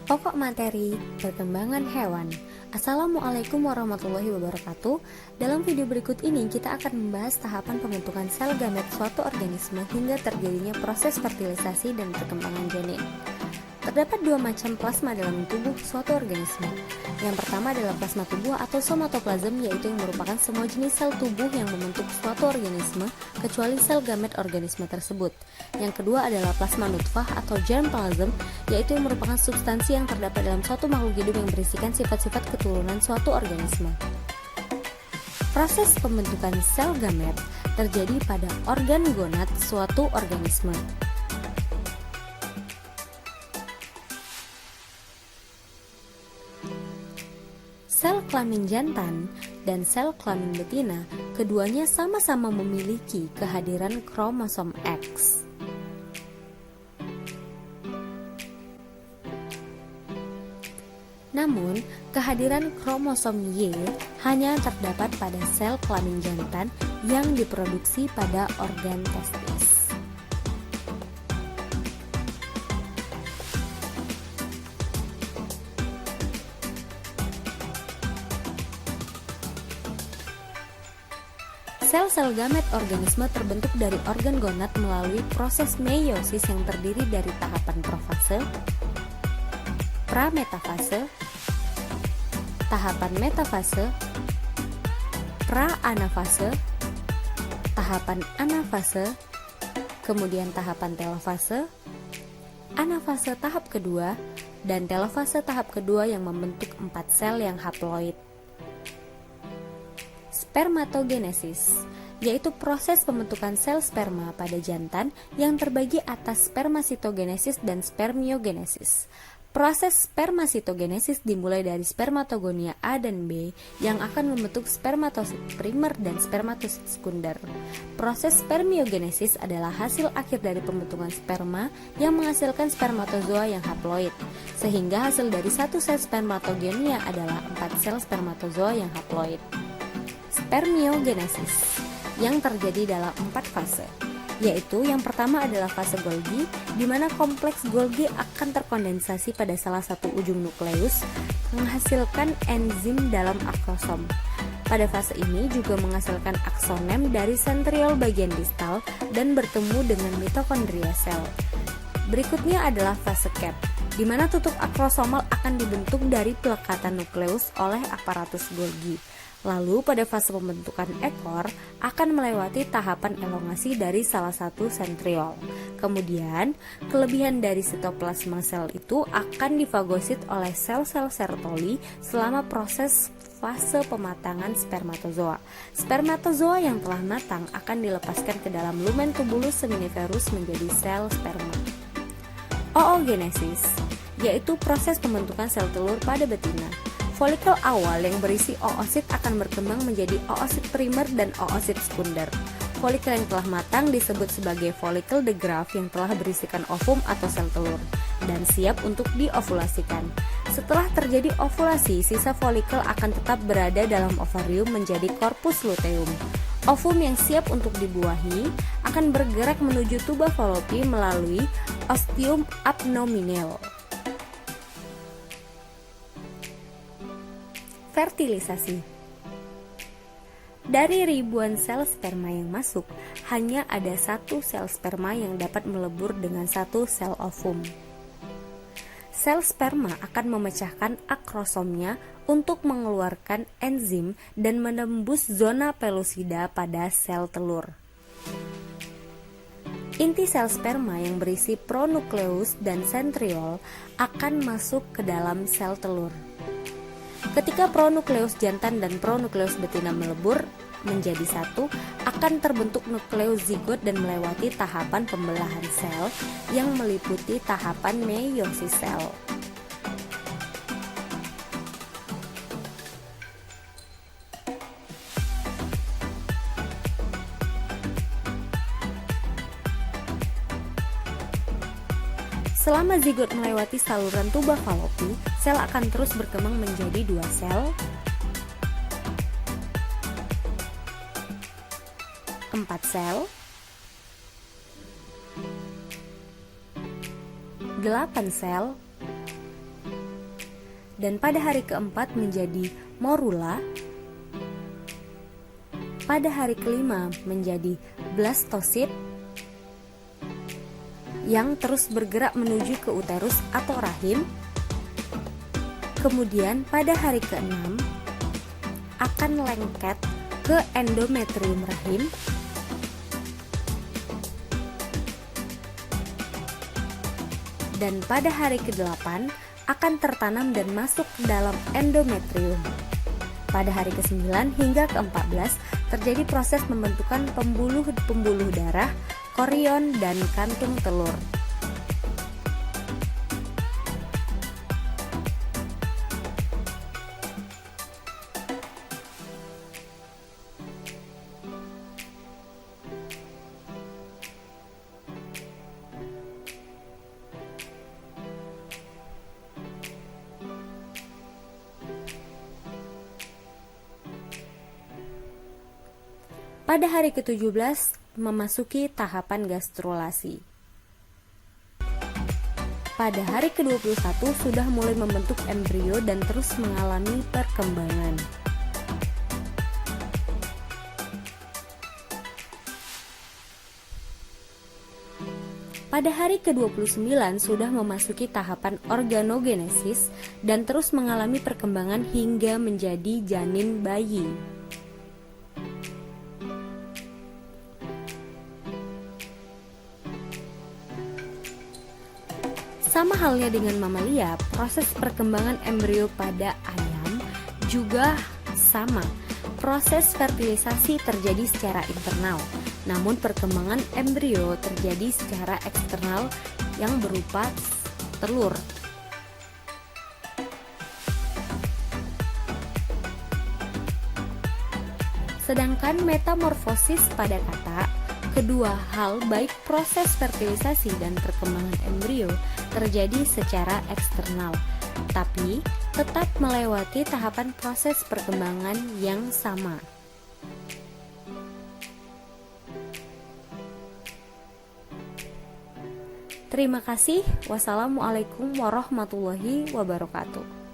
Pokok materi perkembangan hewan. Assalamualaikum warahmatullahi wabarakatuh. Dalam video berikut ini kita akan membahas tahapan pembentukan sel gamet suatu organisme hingga terjadinya proses fertilisasi dan perkembangan janin. Terdapat dua macam plasma dalam tubuh suatu organisme. Yang pertama adalah plasma tubuh atau somatoplasm, yaitu yang merupakan semua jenis sel tubuh yang membentuk suatu organisme kecuali sel gamet organisme tersebut. Yang kedua adalah plasma nutfah atau germplasm, yaitu yang merupakan substansi yang terdapat dalam suatu makhluk hidup yang berisikan sifat-sifat keturunan suatu organisme. Proses pembentukan sel gamet terjadi pada organ gonad suatu organisme. Sel kelamin jantan dan sel kelamin betina keduanya sama-sama memiliki kehadiran kromosom X. Namun, kehadiran kromosom Y hanya terdapat pada sel kelamin jantan yang diproduksi pada organ testis. Sel-sel gamet organisme terbentuk dari organ gonad melalui proses meiosis yang terdiri dari tahapan profase, prametafase, tahapan metafase, praanafase, tahapan anafase, kemudian tahapan telofase, anafase tahap kedua, dan telofase tahap kedua yang membentuk 4 sel yang haploid. Spermatogenesis, yaitu proses pembentukan sel sperma pada jantan yang terbagi atas spermasitogenesis dan spermiogenesis. Proses spermasitogenesis dimulai dari spermatogonia A dan B yang akan membentuk spermatosit primer dan spermatosit sekunder. Proses spermiogenesis adalah hasil akhir dari pembentukan sperma yang menghasilkan spermatozoa yang haploid, sehingga hasil dari satu sel spermatogonia adalah 4 sel spermatozoa yang haploid. Spermiogenesis yang terjadi dalam 4 fase, yaitu yang pertama adalah fase Golgi, di mana kompleks Golgi akan terkondensasi pada salah satu ujung nukleus, menghasilkan enzim dalam aksosom. Pada fase ini juga menghasilkan aksonem dari sentriol bagian distal dan bertemu dengan mitokondria sel. Berikutnya adalah fase Cap, di mana tutup akrosomal akan dibentuk dari pelekatan nukleus oleh aparatus Golgi. Lalu pada fase pembentukan ekor akan melewati tahapan elongasi dari salah satu sentriol. Kemudian, kelebihan dari sitoplasma sel itu akan difagosit oleh sel-sel Sertoli selama proses fase pematangan spermatozoa. Spermatozoa yang telah matang akan dilepaskan ke dalam lumen tubulus seminiferus menjadi sel sperma. Oogenesis, yaitu proses pembentukan sel telur pada betina. Folikel awal yang berisi oosit akan berkembang menjadi oosit primer dan oosit sekunder. Folikel yang telah matang disebut sebagai folikel de Graaff yang telah berisikan ovum atau sel telur dan siap untuk diovulasikan. Setelah terjadi ovulasi, sisa folikel akan tetap berada dalam ovarium menjadi korpus luteum. Ovum yang siap untuk dibuahi akan bergerak menuju tuba Fallopi melalui ostium abnominal. Fertilisasi. Dari ribuan sel sperma yang masuk, hanya ada satu sel sperma yang dapat melebur dengan satu sel ovum. Sel sperma akan memecahkan akrosomnya untuk mengeluarkan enzim dan menembus zona pelusida pada sel telur. Inti sel sperma yang berisi pronukleus dan sentriol akan masuk ke dalam sel telur. Ketika pronukleus jantan dan pronukleus betina melebur menjadi satu, akan terbentuk nukleus zigot dan melewati tahapan pembelahan sel yang meliputi tahapan meiosis sel. Selama zigot melewati saluran tuba Fallopi, sel akan terus berkembang menjadi 2 sel, 4 sel, 8 sel, dan pada hari keempat menjadi morula. Pada hari kelima menjadi blastosit yang terus bergerak menuju ke uterus atau rahim. Kemudian pada hari ke-6 akan lengket ke endometrium rahim. Dan pada hari ke-8 akan tertanam dan masuk ke dalam endometrium. Pada hari ke-9 hingga ke-14 terjadi proses pembentukan pembuluh darah, korion, dan kantung telur. Pada hari ke-17 memasuki tahapan gastrulasi. Pada hari ke-21 sudah mulai membentuk embrio dan terus mengalami perkembangan. Pada hari ke-29 sudah memasuki tahapan organogenesis dan terus mengalami perkembangan hingga menjadi janin bayi. Sama halnya dengan mamalia, proses perkembangan embrio pada ayam juga sama. Proses fertilisasi terjadi secara internal, namun perkembangan embrio terjadi secara eksternal yang berupa telur. Sedangkan metamorfosis pada kata, kedua hal baik proses fertilisasi dan perkembangan embrio terjadi secara eksternal, tapi tetap melewati tahapan proses perkembangan yang sama. Terima kasih. Wassalamualaikum warahmatullahi wabarakatuh.